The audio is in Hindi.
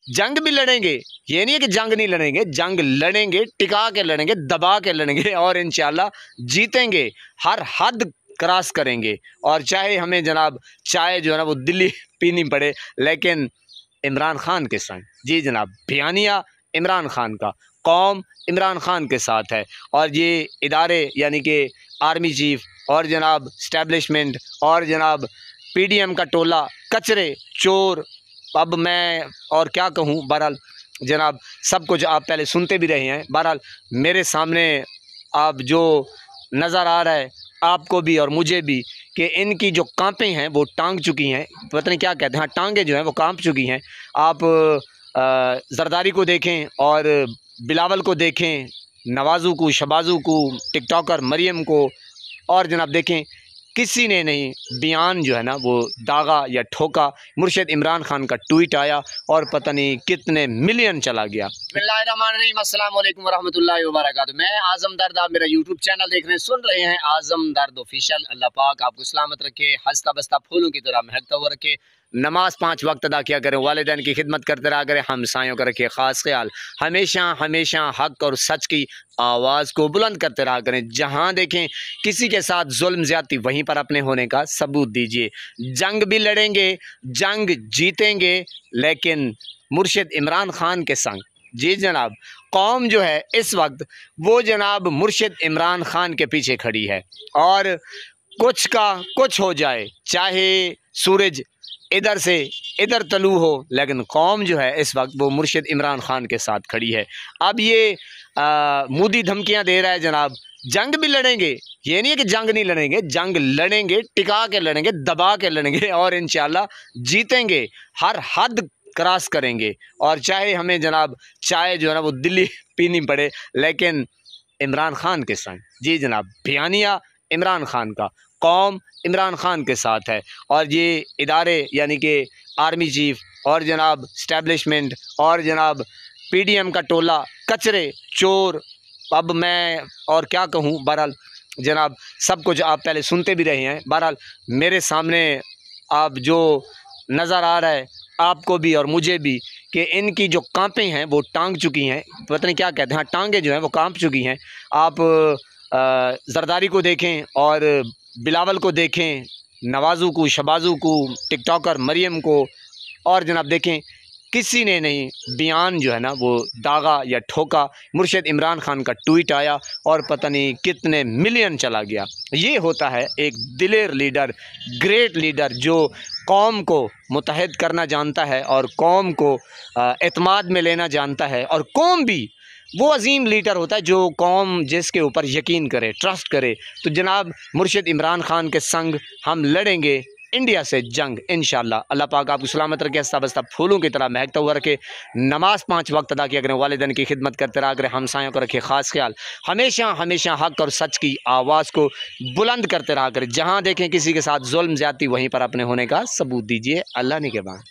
जंग भी लड़ेंगे, ये नहीं है कि जंग नहीं लड़ेंगे, जंग लड़ेंगे, टिका के लड़ेंगे, दबा के लड़ेंगे और इंशाल्लाह जीतेंगे, हर हद क्रॉस करेंगे। और चाहे हमें जनाब चाय जो है ना वो दिल्ली पीनी पड़े, लेकिन इमरान खान के संग। जी जनाब, बयानिया इमरान खान का, कौम इमरान खान के साथ है। और ये इदारे यानी कि आर्मी चीफ और जनाब स्टैब्लिशमेंट और जनाब पीडीएम का टोला, कचरे, चोर, अब मैं और क्या कहूँ। बहरहाल जनाब सब कुछ आप पहले सुनते भी रहे हैं। बहरहाल मेरे सामने आप जो नज़र आ रहा है आपको भी और मुझे भी कि इनकी जो कांपें हैं वो टांग चुकी हैं, पता नहीं क्या कहते हैं, हाँ टांगें जो हैं वो कांप चुकी हैं। आप जरदारी को देखें और बिलावल को देखें, नवाज़ू को, शबाजू को, टिकटॉकर मरियम को, और जनाब देखें किसी ने नहीं बयान जो है ना वो दागा या ठोका। मुर्शिद इमरान खान का ट्वीट आया और पता नहीं कितने मिलियन चला गया। बिस्मिल्लाहिर्रहमानिर्रहीम, अस्सलाम वालेकुम वरहमतुल्लाहि वबरकातुहू। मैं आज़म दर्द, आप मेरा यूट्यूब चैनल देख रहे हैं, सुन रहे हैं आज़म दर्द ऑफिशियल। अल्लाह पाक आपको सलामत रखे, हंसता बसता फूलों की तरह महकता हुआ रखे। नमाज 5 वक्त अदा किया करें, वालिदैन की खिदमत करते रहा करें, हमसायों का रखे ख़ास ख्याल, हमेशा हमेशा हक़ और सच की आवाज़ को बुलंद करते रहा करें। जहाँ देखें किसी के साथ जुल्म ज़्यादती, वहीं पर अपने होने का सबूत दीजिए। जंग भी लड़ेंगे, जंग जीतेंगे, लेकिन मुर्शिद इमरान खान के संग। जी जनाब, कौम जो है इस वक्त वो जनाब मुर्शिद इमरान खान के पीछे खड़ी है। और कुछ का कुछ हो जाए, चाहे सूरज इधर से इधर तलू हो, लेकिन कौम जो है इस वक्त वो मुर्शिद इमरान खान के साथ खड़ी है। अब ये मोदी धमकियां दे रहा है जनाब, जंग भी लड़ेंगे, ये नहीं है कि जंग नहीं लड़ेंगे, जंग लड़ेंगे, टिका के लड़ेंगे, दबा के लड़ेंगे और इंशाल्लाह जीतेंगे, हर हद क्रॉस करेंगे। और चाहे हमें जनाब चाय जो है ना वो दिल्ली पीनी पड़े, लेकिन इमरान खान के संग। जी जनाब, बयानिया इमरान खान का, कौम इमरान खान के साथ है। और ये इदारे यानी कि आर्मी चीफ और जनाब स्टैब्लिशमेंट और जनाब पीडीएम का टोला, कचरे, चोर, अब मैं और क्या कहूँ। बहरहाल जनाब सब कुछ आप पहले सुनते भी रहे हैं। बहरहाल मेरे सामने आप जो नज़र आ रहा है आपको भी और मुझे भी कि इनकी जो कांपें हैं वो टांग चुकी हैं, पता नहीं क्या कहते हैं, हाँ टांगें जो हैं वो कांप चुकी हैं। आप जरदारी को देखें और बिलावल को देखें, नवाज़ू को, शबाजू को, टिकटॉकर मरियम को, और जनाब देखें किसी ने नहीं बयान जो है ना वो दागा या ठोका। मुर्शिद इमरान खान का ट्वीट आया और पता नहीं कितने मिलियन चला गया। ये होता है एक दिलेर लीडर, ग्रेट लीडर, जो कौम को मुत्तहद करना जानता है और कौम को एतमाद में लेना जानता है। और कौम भी वो अजीम लीडर होता है जो कौम जिसके ऊपर यकीन करे, ट्रस्ट करे। तो जनाब मुर्शिद इमरान खान के संग हम लड़ेंगे इंडिया से जंग इंशाल्लाह। अल्लाह पाक आपको सलामत रखे, हंसता बसता फूलों की तरह महकता हुआ रखे। नमाज 5 वक्त अदा किया करें, वालिदैन की खिदमत करते रहा करें, हमसायों का रखे ख़ास ख्याल, हमेशा हमेशा हक़ और सच की आवाज़ को बुलंद करते रहा करें। जहाँ देखें किसी के साथ जुल्म ज़्यादती, वहीं पर अपने होने का सबूत दीजिए। अल्लाह ने के बाद।